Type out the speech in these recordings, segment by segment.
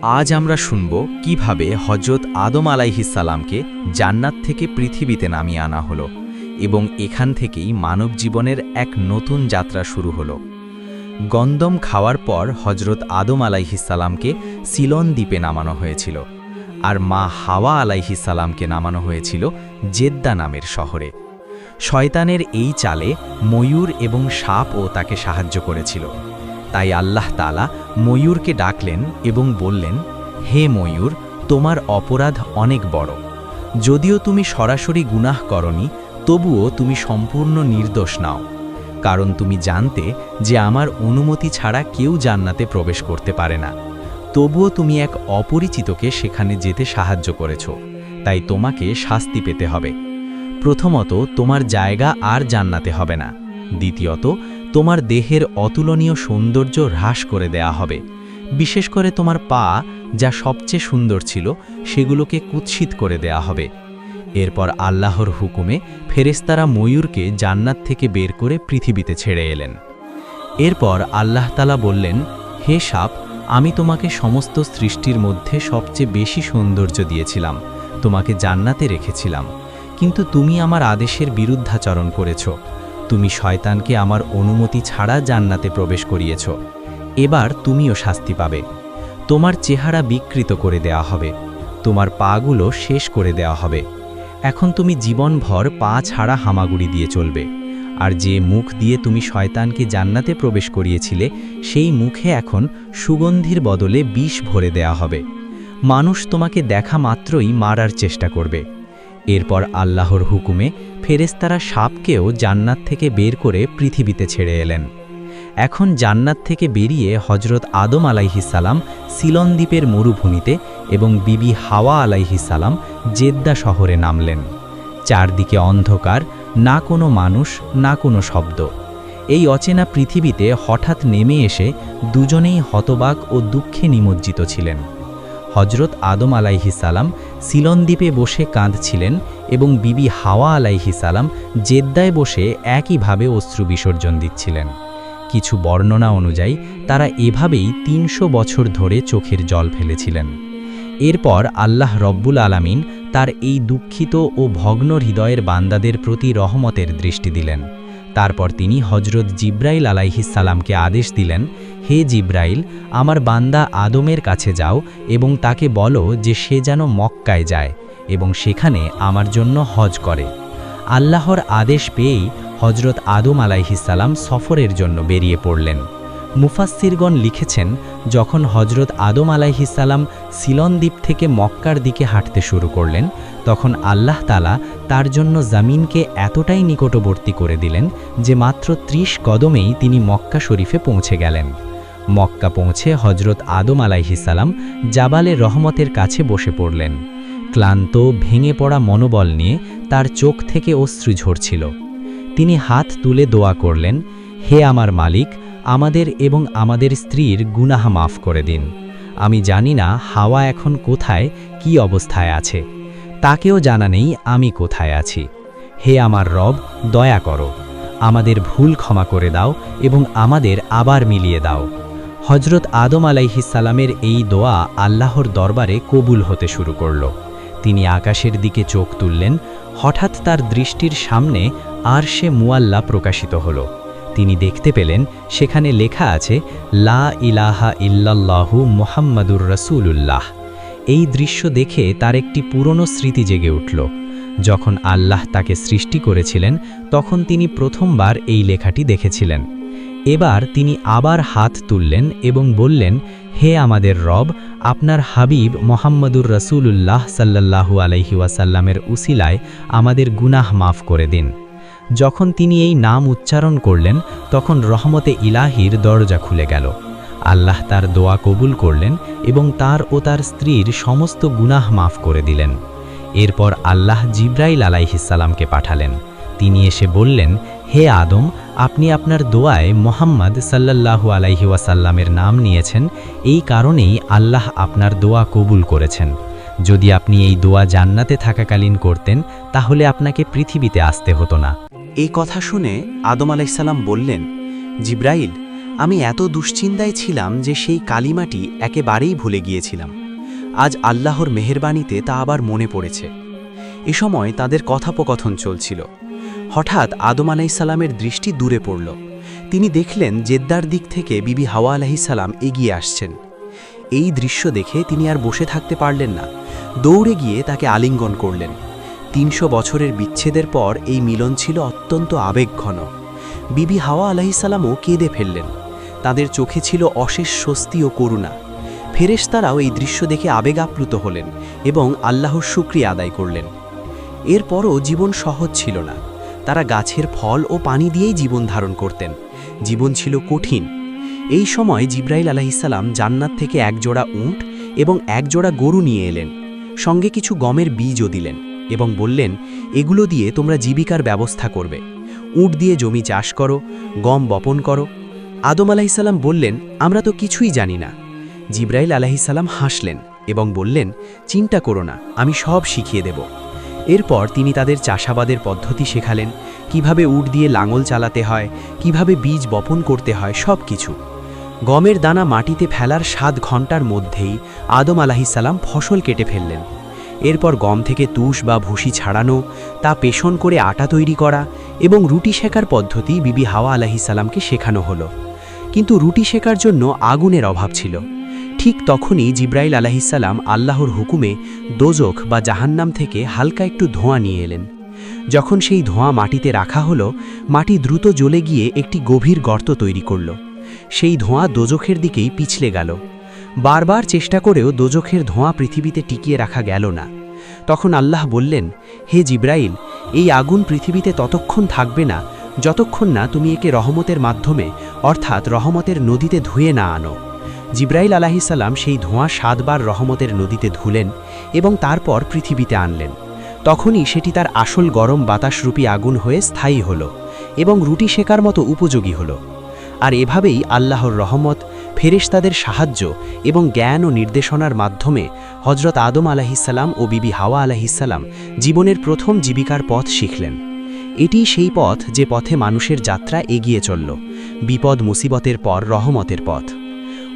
আজ আমরা শুনব কিভাবে হজরত আদম আলাইহিসসালামকে জান্নাত থেকে পৃথিবীতে নামিয়ে আনা হলো এবং এখান থেকেই মানব জীবনের এক নতুন যাত্রা শুরু হলো। গন্দম খাওয়ার পর হজরত আদম আলাইহিসসালামকে সিলন দ্বীপে নামানো হয়েছিল, আর মা হাওয়া আলাইহিসসালামকে নামানো হয়েছিল জেদ্দা নামের শহরে। শয়তানের এই চালে ময়ূর এবং সাপও তাকে সাহায্য করেছিল। তাই আল্লাহ তাআলা ময়ূরকে ডাকলেন এবং বললেন, হে ময়ূর, তোমার অপরাধ অনেক বড়। যদিও তুমি সরাসরি গুনাহ করনি, তবুও তুমি সম্পূর্ণ নির্দোষ নাও, কারণ তুমি জানতে যে আমার অনুমতি ছাড়া কেউ জান্নাতে প্রবেশ করতে পারে না। তবুও তুমি এক অপরিচিতকে সেখানে যেতে সাহায্য করেছ, তাই তোমাকে শাস্তি পেতে হবে। প্রথমত, তোমার জায়গা আর জান্নাতে হবে না। দ্বিতীয়ত, তোমার দেহের অতুলনীয় সৌন্দর্য হ্রাস করে দেয়া হবে। বিশেষ করে তোমার পা, যা সবচেয়ে সুন্দর ছিল, সেগুলোকে কুৎসিত করে দেয়া হবে। এরপর আল্লাহর হুকুমে ফেরেশতারা ময়ূরকে জান্নাত থেকে বের করে পৃথিবীতে ছেড়ে এলেন। এরপর আল্লাহ তাআলা বললেন, হে সাপ, আমি তোমাকে সমস্ত সৃষ্টির মধ্যে সবচেয়ে বেশি সৌন্দর্য দিয়েছিলাম, তোমাকে জান্নাতে রেখেছিলাম, কিন্তু তুমি আমার আদেশের বিরুদ্ধাচরণ করেছ। তুমি শয়তানকে আমার অনুমতি ছাড়া জান্নাতে প্রবেশ করিয়েছ। এবার তুমিও শাস্তি পাবে। তোমার চেহারা বিকৃত করে দেয়া হবে, তোমার পাগুলো শেষ করে দেওয়া হবে। এখন তুমি জীবনভর পা ছাড়া হামাগুড়ি দিয়ে চলবে, আর যে মুখ দিয়ে তুমি শয়তানকে জান্নাতে প্রবেশ করিয়েছিলে, সেই মুখে এখন সুগন্ধির বদলে বিষ ভরে দেয়া হবে। মানুষ তোমাকে দেখা মাত্রই মারার চেষ্টা করবে। এরপর আল্লাহর হুকুমে ফেরেশতারা সাপকেও জান্নাত থেকে বের করে পৃথিবীতে ছেড়ে এলেন। এখন জান্নাত থেকে বেরিয়ে হজরত আদম আলাইহিসসালাম সিলন দ্বীপের মরুভূমিতে এবং বিবি হাওয়া আলাইহিসসালাম জেদ্দা শহরে নামলেন। চারদিকে অন্ধকার, না কোনো মানুষ, না কোনো শব্দ। এই অচেনা পৃথিবীতে হঠাৎ নেমে এসে দুজনেই হতবাক ও দুঃখে নিমজ্জিত ছিলেন। হজরত আদম আলাইহিসসালাম সিলন দ্বীপে বসে কাঁদছিলেন এবং বিবি হাওয়া আলাইহিসসালাম জেদ্দায় বসে একইভাবে অশ্রু বিসর্জন দিচ্ছিলেন। কিছু বর্ণনা অনুযায়ী তারা এভাবেই ৩০০ বছর ধরে চোখের জল ফেলেছিলেন। এরপর আল্লাহ রব্বুল আলামিন তার এই দুঃখিত ও ভগ্ন হৃদয়ের বান্দাদের প্রতি রহমতের দৃষ্টি দিলেন। তারপর তিনি হজরত জিব্রাইল আলাইহিসসালামকে আদেশ দিলেন, হে জিব্রাইল, আমার বান্দা আদমের কাছে যাও এবং তাকে বলো যে সে যেন মক্কায় যায় এবং সেখানে আমার জন্য হজ করে। আল্লাহর আদেশ পেয়েই হজরত আদম আলাইহিসসালাম সফরের জন্য বেরিয়ে পড়লেন। মুফাসসিরগণ লিখেছেন, যখন হজরত আদম আলাইহিসসালাম সিলন দ্বীপ থেকে মক্কার দিকে হাঁটতে শুরু করলেন, তখন আল্লাহ তাআলা তার জন্য জমিনকে এতটাই নিকটবর্তী করে দিলেন যে মাত্র ৩০ কদমেই তিনি মক্কা শরীফে পৌঁছে গেলেন। মক্কা পৌঁছে হজরত আদম আলাইহিসসালাম জাবালে রহমতের কাছে বসে পড়লেন। ক্লান্ত, ভেঙে পড়া মনোবল নিয়ে তার চোখ থেকে অশ্রু ঝরছিল। তিনি হাত তুলে দোয়া করলেন, হে আমার মালিক, আমাদের এবং আমাদের স্ত্রীর গুনাহ মাফ করে দিন। আমি জানি না হাওয়া এখন কোথায়, কি অবস্থায় আছে, তাকেও জানা নেই আমি কোথায় আছি। হে আমার রব, দয়া করো, আমাদের ভুল ক্ষমা করে দাও এবং আমাদের আবার মিলিয়ে দাও। হজরত আদম আলাইহিসসালামের এই দোয়া আল্লাহর দরবারে কবুল হতে শুরু করল। তিনি আকাশের দিকে চোখ তুললেন। হঠাৎ তার দৃষ্টির সামনে আরশে মুআল্লা প্রকাশিত হল। তিনি দেখতে পেলেন সেখানে লেখা আছে, লা ইলাহা ইল্লাল্লাহু মুহাম্মাদুর রাসূলুল্লাহ। এই দৃশ্য দেখে তার একটি পুরনো স্মৃতি জেগে উঠল। যখন আল্লাহ তাকে সৃষ্টি করেছিলেন, তখন তিনি প্রথমবার এই লেখাটি দেখেছিলেন। এবার তিনি আবার হাত তুললেন এবং বললেন, হে আমাদের রব, আপনার হাবিব মুহাম্মাদুর রাসূলুল্লাহ সাল্লাল্লাহু আলাইহি ওয়াসাল্লামের উসিলায় আমাদের গুনাহ মাফ করে দিন। যখন তিনি এই নাম উচ্চারণ করলেন, তখন রহমতে ইলাহির দরজা খুলে গেল। আল্লাহ তার দোয়া কবুল করলেন এবং তার ও তার স্ত্রীর সমস্ত গুনাহ মাফ করে দিলেন। এরপর আল্লাহ জিব্রাইল আলাইহিসসালামকে পাঠালেন। তিনি এসে বললেন, হে আদম, আপনি আপনার দোয়ায় মুহাম্মদ সাল্লাল্লাহু আলাইহি ওয়াসাল্লামের নাম নিয়েছেন, এই কারণেই আল্লাহ আপনার দোয়া কবুল করেছেন। যদি আপনি এই দোয়া জান্নাতে থাকাকালীন করতেন, তাহলে আপনাকে পৃথিবীতে আসতে হতো না। এই কথা শুনে আদম আলাইহিসসালাম বললেন, জিব্রাইল, আমি এত দুশ্চিন্তায় ছিলাম যে সেই কালিমাটি একেবারেই ভুলে গিয়েছিলাম। আজ আল্লাহর মেহেরবানিতে তা আবার মনে পড়েছে। এ সময় তাদের কথোপকথন চলছিল। হঠাৎ আদম আলাইহিসসালামের দৃষ্টি দূরে পড়ল। তিনি দেখলেন জেদ্দার দিক থেকে বিবি হাওয়া আলাইহিসসালাম এগিয়ে আসছেন। এই দৃশ্য দেখে তিনি আর বসে থাকতে পারলেন না, দৌড়ে গিয়ে তাকে আলিঙ্গন করলেন। ৩০০ বছরের বিচ্ছেদের পর এই মিলন ছিল অত্যন্ত আবেগঘন। বিবি হাওয়া আলাইহিসসালামও কেঁদে ফেললেন। তাদের চোখে ছিল অশেষ স্বস্তি ও করুণা। ফেরেশতারাও এই দৃশ্য দেখে আবেগ আপ্লুত হলেন এবং আল্লাহর শুকরিয়া আদায় করলেন। এরপরও জীবন সহজ ছিল না। তারা গাছের ফল ও পানি দিয়েই জীবন ধারণ করতেন। জীবন ছিল কঠিন। এই সময় জিব্রাইল আলাইহিসসালাম জান্নাত থেকে এক জোড়া উট এবং এক জোড়া গরু নিয়ে এলেন। সঙ্গে কিছু গমের বীজও দিলেন এবং বললেন, এগুলো দিয়ে তোমরা জীবিকার ব্যবস্থা করবে। উট দিয়ে জমি চাষ করো, গম বপন করো। আদম আলাইহিসসালাম বললেন, আমরা তো কিছুই জানি না। জিব্রাইল আলাইহিসসালাম হাসলেন এবং বললেন, চিন্তা করো না, আমি সব শিখিয়ে দেব। এরপর তিনি তাদের চাষাবাদের পদ্ধতি শেখালেন, কিভাবে উট দিয়ে লাঙল চালাতে হয়, কিভাবে বীজ বপন করতে হয়, সব কিছু। গমের দানা মাটিতে ফেলার 7 ঘন্টার মধ্যেই আদম আলাইহিসসালাম ফসল কেটে ফেললেন। এরপর গম থেকে তুষ বা ভুসি ছাড়ানো, তা পেষণ করে আটা তৈরি করা এবং রুটি সেকার পদ্ধতি বিবি হাওয়া আলাইহিসসালামকে শেখানো হলো। কিন্তু রুটি সেকার জন্য আগুনের অভাব ছিল। ঠিক তখনই জিব্রাইল আলাইহিসসালাম আল্লাহর হুকুমে দোজখ বা জাহান্নাম থেকে হালকা একটু ধোঁয়া নিয়ে এলেন। যখন সেই ধোঁয়া মাটিতে রাখা হলো, মাটি দ্রুত জ্বলে গিয়ে একটি গভীর গর্ত তৈরি করল। সেই ধোঁয়া দোজখের দিকেই পিছলে গেল। বারবার চেষ্টা করেও দোজখের ধোঁয়া পৃথিবীতে টিকিয়ে রাখা গেল না। তখন আল্লাহ বললেন, হে জিব্রাইল, এই আগুন পৃথিবীতে ততক্ষণ থাকবে না যতক্ষণ না তুমি একে রহমতের মাধ্যমে অর্থাৎ রহমতের নদীতে ধুয়ে না আনো। জিব্রাইল আলাইহিসসালাম সেই ধোঁয়া 7 বার রহমতের নদীতে ধুলেন এবং তারপর পৃথিবীতে আনলেন। তখনই সেটি তার আসল গরম বাতাসরূপী আগুন হয়ে স্থায়ী হলো এবং রুটি সেকার মতো উপযোগী হলো। আর এভাবেই আল্লাহর রহমত, ফেরেশতাদের সাহায্য এবং জ্ঞান ও নির্দেশনার মাধ্যমে হজরত আদম আলাইহিসসালাম ও বিবি হাওয়া আলাইহিসসালাম জীবনের প্রথম জীবিকার পথ শিখলেন। এটি সেই পথ যে পথে মানুষের যাত্রা এগিয়ে চলল, বিপদ মুসিবতের পর রহমতের পথ।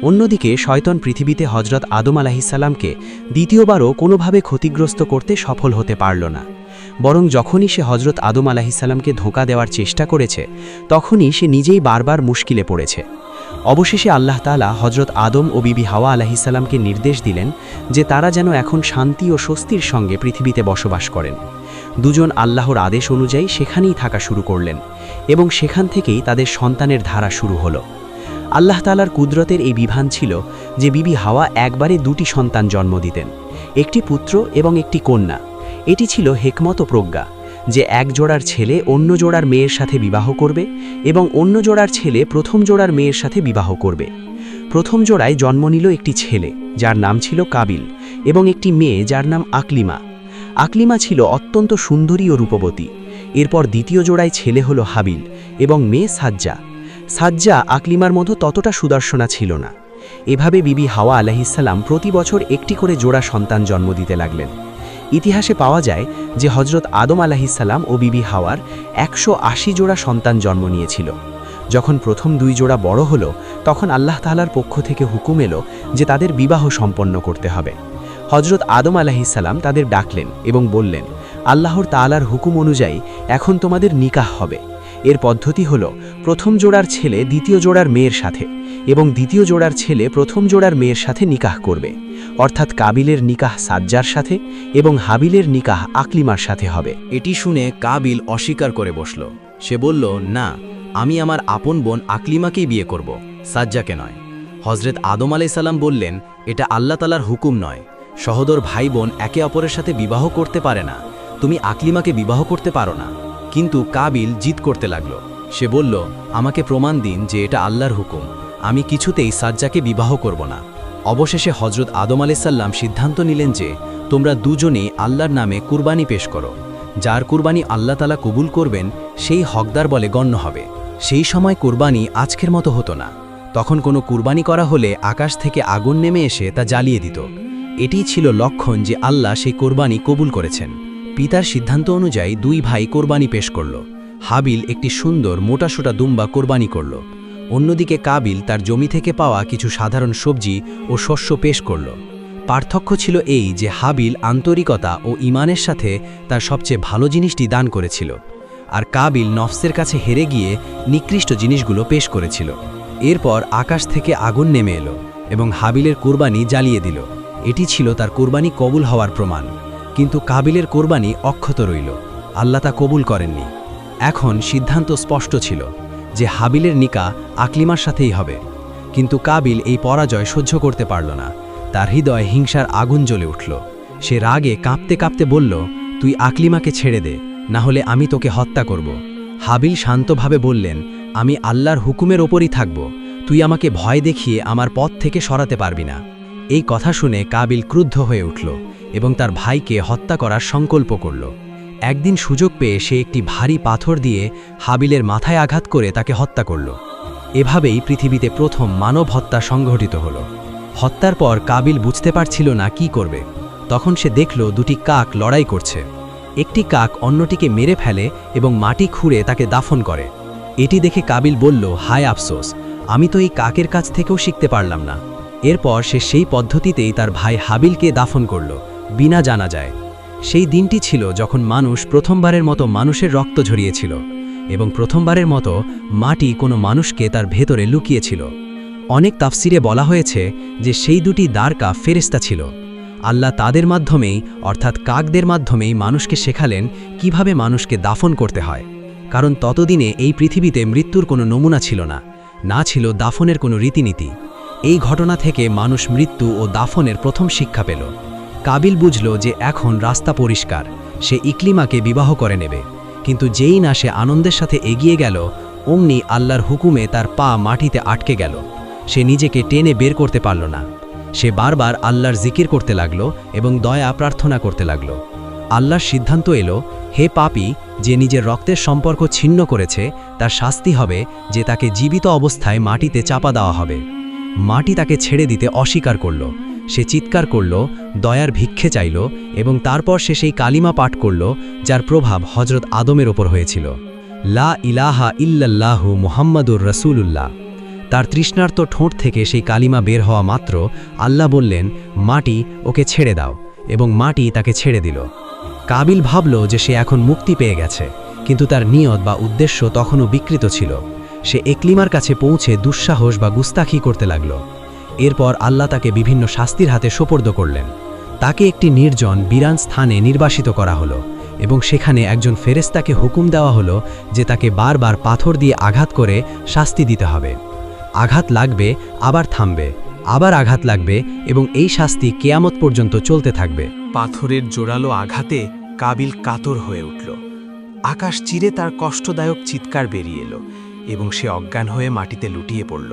অন্যদিকে শয়তান পৃথিবীতে হজরত আদম আলাইহিসসালামকে দ্বিতীয়বারও কোনোভাবে ক্ষতিগ্রস্ত করতে সফল হতে পারল না। বরং যখনই সে হজরত আদম আলাইহিসসালামকে ধোঁকা দেওয়ার চেষ্টা করেছে, তখনই সে নিজেই বারবার মুশকিলে পড়েছে। অবশেষে আল্লাহ তাআলা হজরত আদম ও বিবি হাওয়া আলাইহিসসালামকে নির্দেশ দিলেন যে তারা যেন এখন শান্তি ও স্বস্তির সঙ্গে পৃথিবীতে বসবাস করেন। দুজন আল্লাহর আদেশ অনুযায়ী সেখানেই থাকা শুরু করলেন এবং সেখান থেকেই তাদের সন্তানের ধারা শুরু হলো। আল্লাহ তাআলার কুদরতের এই বিধান ছিল যে বিবি হাওয়া একবারে 2টি সন্তান জন্ম দিতেন, একটি পুত্র এবং একটি কন্যা। এটি ছিল হেকমত ও প্রজ্ঞা যে এক জোড়ার ছেলে অন্য জোড়ার মেয়ের সাথে বিবাহ করবে এবং অন্য জোড়ার ছেলে প্রথম জোড়ার মেয়ের সাথে বিবাহ করবে। প্রথম জোড়ায় জন্ম নিল একটি ছেলে যার নাম ছিল কাবিল এবং একটি মেয়ে যার নাম আকলিমা। আকলিমা ছিল অত্যন্ত সুন্দরী ও রূপবতী। এরপর দ্বিতীয় জোড়ায় ছেলে হলো হাবিল এবং মেয়ে সাজ্জা। সাজ্জা আকলিমার মতো ততটা সুদর্শনা ছিল না। এভাবে বিবি হাওয়া আলাইহিসসালাম প্রতি বছর একটি করে জোড়া সন্তান জন্ম দিতে লাগলেন। ইতিহাসে পাওয়া যায় যে হজরত আদম আলাইহিসসালাম ও বিবি হাওয়ার 180 জোড়া সন্তান জন্ম নিয়েছিল। যখন প্রথম 2 জোড়া বড় হলো, তখন আল্লাহ তাআলার পক্ষ থেকে হুকুম এলো যে তাদের বিবাহ সম্পন্ন করতে হবে। হজরত আদম আলাইহিসসালাম তাদের ডাকলেন এবং বললেন, আল্লাহর তাআলার হুকুম অনুযায়ী এখন তোমাদের নিকাহ হবে। এর পদ্ধতি হলো প্রথম জোড়ার ছেলে দ্বিতীয় জোড়ার মেয়ের সাথে এবং দ্বিতীয় জোড়ার ছেলে প্রথম জোড়ার মেয়ের সাথে নিকাহ করবে, অর্থাৎ কাবিলের নিকাহ সাজ্জার সাথে এবং হাবিলের নিকাহ আকলিমার সাথে হবে। এটি শুনে কাবিল অস্বীকার করে বসল। সে বলল, না, আমি আমার আপন বোন আকলিমাকেই বিয়ে করব, সাজ্জাকে নয়। হজরত আদম আলাইহিসসালাম বললেন, এটা আল্লাহ তাআলার হুকুম নয়। সহোদর ভাই বোন একে অপরের সাথে বিবাহ করতে পারে না। তুমি আকলিমাকে বিবাহ করতে পারো না। কিন্তু কাবিল জিদ করতে লাগলো। সে বলল, আমাকে প্রমাণ দিন যে এটা আল্লাহর হুকুম। আমি কিছুতেই সাজ্জাকে বিবাহ করব না। অবশেষে হজরত আদম আলাইহিসসালাম সিদ্ধান্ত নিলেন যে তোমরা দুজনেই আল্লাহর নামে কুরবানি পেশ করো। যার কুরবানি আল্লাহ তাআলা কবুল করবেন সেই হকদার বলে গণ্য হবে। সেই সময় কুরবানি আজকের মতো হতো না। তখন কোনো কুরবানি করা হলে আকাশ থেকে আগুন নেমে এসে তা জ্বালিয়ে দিত। এটিই ছিল লক্ষণ যে আল্লাহ সেই কোরবানি কবুল করেছেন। পিতার সিদ্ধান্ত অনুযায়ী 2 ভাই কোরবানি পেশ করল। হাবিল একটি সুন্দর মোটাসোটা দুম্বা কোরবানি করল। অন্যদিকে কাবিল তার জমি থেকে পাওয়া কিছু সাধারণ সবজি ও শস্য পেশ করল। পার্থক্য ছিল এই যে হাবিল আন্তরিকতা ও ঈমানের সাথে তার সবচেয়ে ভালো জিনিসটি দান করেছিল, আর কাবিল নফসের কাছে হেরে গিয়ে নিকৃষ্ট জিনিসগুলো পেশ করেছিল। এরপর আকাশ থেকে আগুন নেমে এলো এবং হাবিলের কোরবানি জ্বালিয়ে দিল। এটি ছিল তার কোরবানি কবুল হওয়ার প্রমাণ। কিন্তু কাবিলের কোরবানি অক্ষত রইল, আল্লাহ তা কবুল করেননি। এখন সিদ্ধান্ত স্পষ্ট ছিল যে হাবিলের নিকা আকলিমার সাথেই হবে। কিন্তু কাবিল এই পরাজয় সহ্য করতে পারল না। তার হৃদয়ে হিংসার আগুন জ্বলে উঠল। সে রাগে কাঁপতে কাঁপতে বলল, তুই আকলিমাকে ছেড়ে দে, না হলে আমি তোকে হত্যা করব। হাবিল শান্তভাবে বললেন, আমি আল্লাহর হুকুমের ওপরই থাকব, তুই আমাকে ভয় দেখিয়ে আমার পথ থেকে সরাতে পারবি না। এই কথা শুনে কাবিল ক্রুদ্ধ হয়ে উঠল এবং তার ভাইকে হত্যা করার সংকল্প করল। একদিন সুযোগ পেয়ে সে একটি ভারী পাথর দিয়ে হাবিলের মাথায় আঘাত করে তাকে হত্যা করল। এভাবেই পৃথিবীতে প্রথম মানব হত্যা সংঘটিত হল। হত্যার পর কাবিল বুঝতে পারছিল না কি করবে। তখন সে দেখল দুটি কাক লড়াই করছে। একটি কাক অন্যটিকে মেরে ফেলে এবং মাটি খুঁড়ে তাকে দাফন করে। এটি দেখে কাবিল বলল, হায় আফসোস, আমি তো এই কাকের কাছ থেকেও শিখতে পারলাম না। এরপর সে সেই পদ্ধতিতেই তার ভাই হাবিলকে দাফন করল, বিনা জানাজায়। সেই দিনটি ছিল যখন মানুষ প্রথমবারের মতো মানুষের রক্ত ঝরিয়েছিল এবং প্রথমবারের মতো মাটি কোনো মানুষকে তার ভেতরে লুকিয়েছিল। অনেক তাফসিরে বলা হয়েছে যে সেই দুটি দ্বারকা ফেরেশতা ছিল। আল্লাহ তাদের মাধ্যমেই অর্থাৎ কাকদের মাধ্যমেই মানুষকে শেখালেন কিভাবে মানুষকে দাফন করতে হয়, কারণ ততদিনে এই পৃথিবীতে মৃত্যুর কোনো নমুনা ছিল না, না ছিল দাফনের কোনো রীতিনীতি। এই ঘটনা থেকে মানুষ মৃত্যু ও দাফনের প্রথম শিক্ষা পেল। কাবিল বুঝল যে এখন রাস্তা পরিষ্কার, সে ইকলিমাকে বিবাহ করে নেবে। কিন্তু যেই না সে আনন্দের সাথে এগিয়ে গেল, অমনি আল্লাহর হুকুমে তার পা মাটিতে আটকে গেল। সে নিজেকে টেনে বের করতে পারল না। সে বারবার আল্লাহর জিকির করতে লাগল এবং দয়া প্রার্থনা করতে লাগল। আল্লাহর সিদ্ধান্ত এলো, হে পাপী, যে নিজের রক্তের সম্পর্ক ছিন্ন করেছে তার শাস্তি হবে যে তাকে জীবিত অবস্থায় মাটিতে চাপা দেওয়া হবে। মাটি তাকে ছেড়ে দিতে অস্বীকার করল। সে চিৎকার করল, দয়ার ভিক্ষে চাইল এবং তারপর সে সেই কালিমা পাঠ করল যার প্রভাব হজরত আদমের ওপর হয়েছিল, লা ইলাহা ইল্লাল্লাহু মুহাম্মাদুর রাসূলুল্লাহ। তার তৃষ্ণার্ত ঠোঁট থেকে সেই কালিমা বের হওয়া মাত্র আল্লাহ বললেন, মাটি ওকে ছেড়ে দাও, এবং মাটি তাকে ছেড়ে দিল। কাবিল ভাবল যে সে এখন মুক্তি পেয়ে গেছে, কিন্তু তার নিয়ত বা উদ্দেশ্য তখনও বিকৃত ছিল। সে একলিমার কাছে পৌঁছে দুঃসাহস বা গুস্তাখি করতে লাগল। এরপর আল্লাহ তাকে বিভিন্ন শাস্তির হাতে সোপর্দ করলেন। তাকে একটি নির্জন বিরান স্থানে নির্বাসিত করা হলো এবং সেখানে একজন ফেরেশতাকে হুকুম দেওয়া হলো যে তাকে বারবার পাথর দিয়ে আঘাত করে শাস্তি দিতে হবে। আঘাত লাগবে, আবার থামবে, আবার আঘাত লাগবে এবং এই শাস্তি কেয়ামত পর্যন্ত চলতে থাকবে। পাথরের জোরালো আঘাতে কাবিল কাতর হয়ে উঠল। আকাশ চিরে তার কষ্টদায়ক চিৎকার বেরিয়ে এলো এবং সে অজ্ঞান হয়ে মাটিতে লুটিয়ে পড়ল।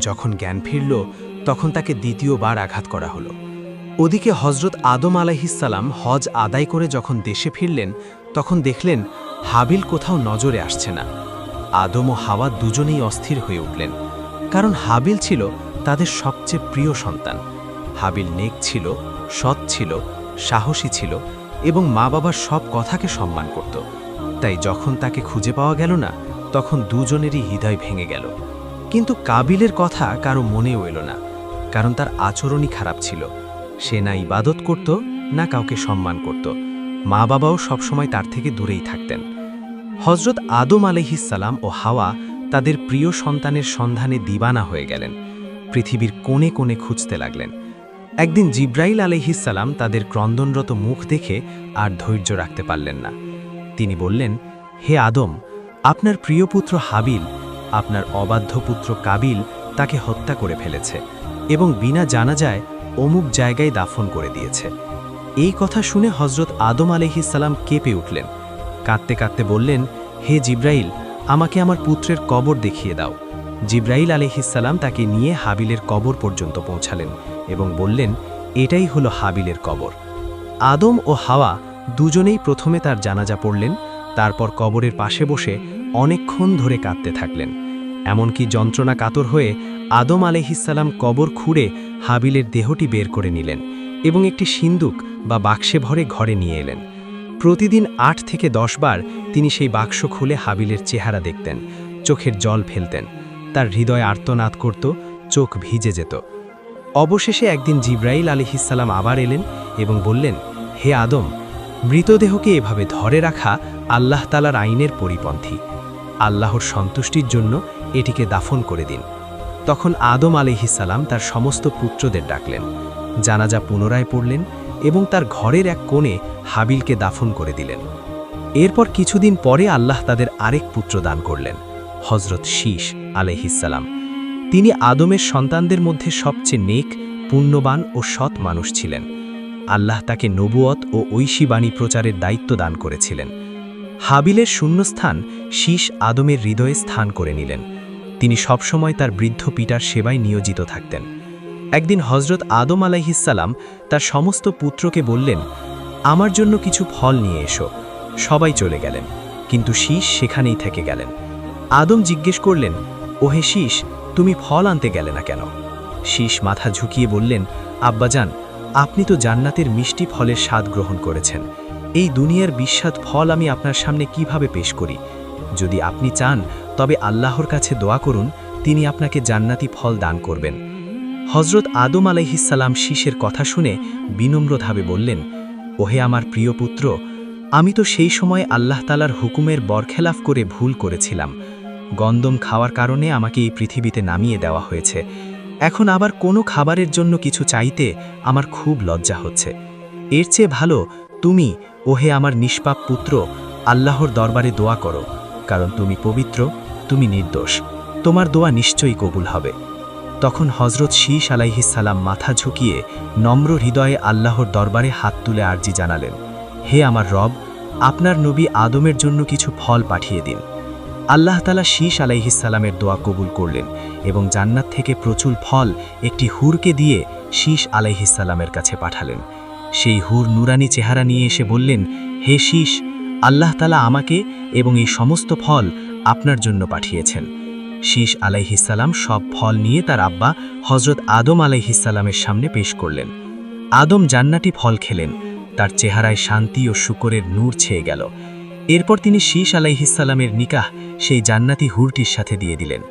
যখন জ্ঞান ফিরল তখন তাকে দ্বিতীয়বার আঘাত করা হলো। ওদিকে হজরত আদম আলাইহিসসালাম হজ আদায় করে যখন দেশে ফিরলেন তখন দেখলেন হাবিল কোথাও নজরে আসছে না। আদম ও হাওয়া দুজনেই অস্থির হয়ে উঠলেন, কারণ হাবিল ছিল তাদের সবচেয়ে প্রিয় সন্তান। হাবিল নেক ছিল, সৎ ছিল, সাহসী ছিল এবং মা বাবার সব কথাকে সম্মান করত। তাই যখন তাকে খুঁজে পাওয়া গেল না তখন দুজনেরই হৃদয় ভেঙে গেল। কিন্তু কাবিলের কথা কারো মনেও এলো না, কারণ তার আচরণই খারাপ ছিল। সে না ইবাদত করত, না কাউকে সম্মান করত। মা বাবাও সবসময় তার থেকে দূরেই থাকতেন। হজরত আদম আলাইহিসসালাম ও হাওয়া তাদের প্রিয় সন্তানের সন্ধানে দিবানা হয়ে গেলেন। পৃথিবীর কোণে কোণে খুঁজতে লাগলেন। একদিন জিব্রাইল আলাইহিসসালাম তাদের ক্রন্দনরত মুখ দেখে আর ধৈর্য রাখতে পারলেন না। তিনি বললেন, হে আদম, আপনার প্রিয় পুত্র হাবিল আপনার অবাধ্য পুত্র কাবিল তাকে হত্যা করে ফেলেছে এবং বিনা জানাজায় অমুক জায়গায় দাফন করে দিয়েছে। এই কথা শুনে হজরত আদম আলাইহিসসালাম কেঁপে উঠলেন। কাঁদতে কাঁদতে বললেন, হে জিব্রাইল, আমাকে আমার পুত্রের কবর দেখিয়ে দাও। জিব্রাইল আলাইহিসসালাম তাকে নিয়ে হাবিলের কবর পর্যন্ত পৌঁছালেন এবং বললেন, এটাই হলো হাবিলের কবর। আদম ও হাওয়া দুজনেই প্রথমে তার জানাজা পড়লেন, তারপর কবরের পাশে বসে অনেকক্ষণ ধরে কাঁদতে থাকলেন। এমনকি যন্ত্রণা কাতর হয়ে আদম আলাইহিসসালাম কবর খুঁড়ে হাবিলের দেহটি বের করে নিলেন এবং একটি সিন্দুক বা বাক্সে ভরে ঘরে নিয়ে এলেন। প্রতিদিন 8 থেকে 10 বার তিনি সেই বাক্স খুলে হাবিলের চেহারা দেখতেন, চোখের জল ফেলতেন। তার হৃদয় আর্তনাদ করত, চোখ ভিজে যেত। অবশেষে একদিন জিব্রাইল আলাইহিসসালাম আবার এলেন এবং বললেন, হে আদম, মৃতদেহকে এভাবে ধরে রাখা আল্লাহ তাআলার আইনের পরিপন্থী। আল্লাহর সন্তুষ্টির জন্য এটিকে দাফন করে দিন। তখন আদম আলাইহিসসালাম তার সমস্ত পুত্রদের ডাকলেন, জানাজা পুনরায় পড়লেন এবং তার ঘরের এক কোণে হাবিলকে দাফন করে দিলেন। এরপর কিছুদিন পরে আল্লাহ তাদের আরেক পুত্র দান করলেন, হজরত শীশ আলাইহিসসালাম। তিনি আদমের সন্তানদের মধ্যে সবচেয়ে নেক, পুণ্যবান ও সৎ মানুষ ছিলেন। আল্লাহ তাকে নবুয়ত ও ঐশী বাণী প্রচারের দায়িত্ব দান করেছিলেন। হাবিলের শূন্যস্থান শীশ আদমের হৃদয়ে স্থান করে নিলেন। তিনি সবসময় তার বৃদ্ধ পিতার সেবায় নিয়োজিত থাকতেন। একদিন হজরত আদম আলাইহিসসালাম তার সমস্ত পুত্রকে বললেন, আমার জন্য কিছু ফল নিয়ে এসো। সবাই চলে গেলেন, কিন্তু শীশ সেখানেই থেকে গেলেন। আদম জিজ্ঞেস করলেন, ওহে শীশ, তুমি ফল আনতে গেলে না কেন? শীশ মাথা ঝুঁকিয়ে বললেন, আব্বাজান, আপনি তো জান্নাতের মিষ্টি ফলের স্বাদ গ্রহণ করেছেন। এই দুনিয়ার বিস্বাদ ফল আমি আপনার সামনে কিভাবে পেশ করি? যদি আপনি চান তবে আল্লাহর কাছে দোয়া করুন, তিনি আপনাকে জান্নাতি ফল দান করবেন। হজরত আদম আলাইহিসসালাম শীষের কথা শুনে বিনম্রভাবে বললেন, ওহে আমার প্রিয় পুত্র, আমি তো সেই সময় আল্লাহ তাআলার হুকুমের বরখেলাফ করে ভুল করেছিলাম। গন্দম খাওয়ার কারণে আমাকে এই পৃথিবীতে নামিয়ে দেওয়া হয়েছে। এখন আবার কোনো খাবারের জন্য কিছু চাইতে আমার খুব লজ্জা হচ্ছে। এর চেয়ে ভালো তুমি, ওহে আমার নিষ্পাপ পুত্র, আল্লাহর দরবারে দোয়া করো, কারণ তুমি পবিত্র, তুমি নির্দোষ, তোমার দোয়া নিশ্চয়ই কবুল হবে। তখন হজরত শীশ আলাইহিসসালাম মাথা ঝুঁকিয়ে নম্র হৃদয়ে আল্লাহর দরবারে হাত তুলে আরজি জানালেন, হে আমার রব, আপনার নবী আদমের জন্য কিছু ফল পাঠিয়ে দিন। আল্লাহ তাআলা শীশ আলাইহিসসালামের দোয়া কবুল করলেন এবং জান্নাত থেকে প্রচুর ফল একটি হুরকে দিয়ে শীশ আলাইহিসসালামের কাছে পাঠালেন। সেই হুর নুরানি চেহারা নিয়ে এসে বললেন, হে শীশ, আল্লাহ তাআলা আমাকে এবং এই সমস্ত ফল আপনার জন্য পাঠিয়েছেন। শীশ আলাইহিসসালাম সব ফল নিয়ে তার আব্বা হজরত আদম আলাইহিসসালামের সামনে পেশ করলেন। আদম জান্নাতি ফল খেলেন, তার চেহারায় শান্তি ও শুকরের নূর ছেয়ে গেল। এরপর তিনি শীশ আলাইহিসসালামের নিকাহ সেই জান্নাতি হুরটির সাথে দিয়ে দিলেন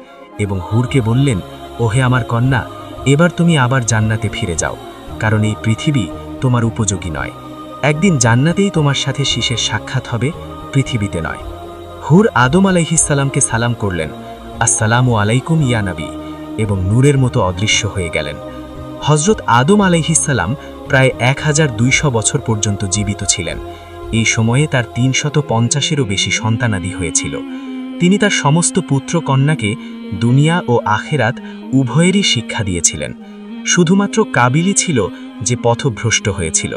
এবং হুরকে বললেন, ওহে আমার কন্যা, এবার তুমি আবার জান্নাতে ফিরে যাও, কারণ এই পৃথিবী তোমার উপযোগী নয়। একদিন জান্নাতেই তোমার সাথে শীষের সাক্ষাৎ হবে, পৃথিবীতে নয়। হুর আদম আলাইহিসসালামকে সালাম করলেন, আসসালামু আলাইকুম ইয়া নবী, এবং নূরের মতো অদৃশ্য হয়ে গেলেন। হজরত আদম আলাইহিসসালাম প্রায় 1200 বছর পর্যন্ত জীবিত ছিলেন। এই সময়ে তার 350-এরও বেশি সন্তানাদি হয়েছিল। তিনি তার সমস্ত পুত্র কন্যাকে দুনিয়া ও আখেরাত উভয়েরই শিক্ষা দিয়েছিলেন। শুধুমাত্র কাবিলই ছিল যে পথভ্রষ্ট হয়েছিল।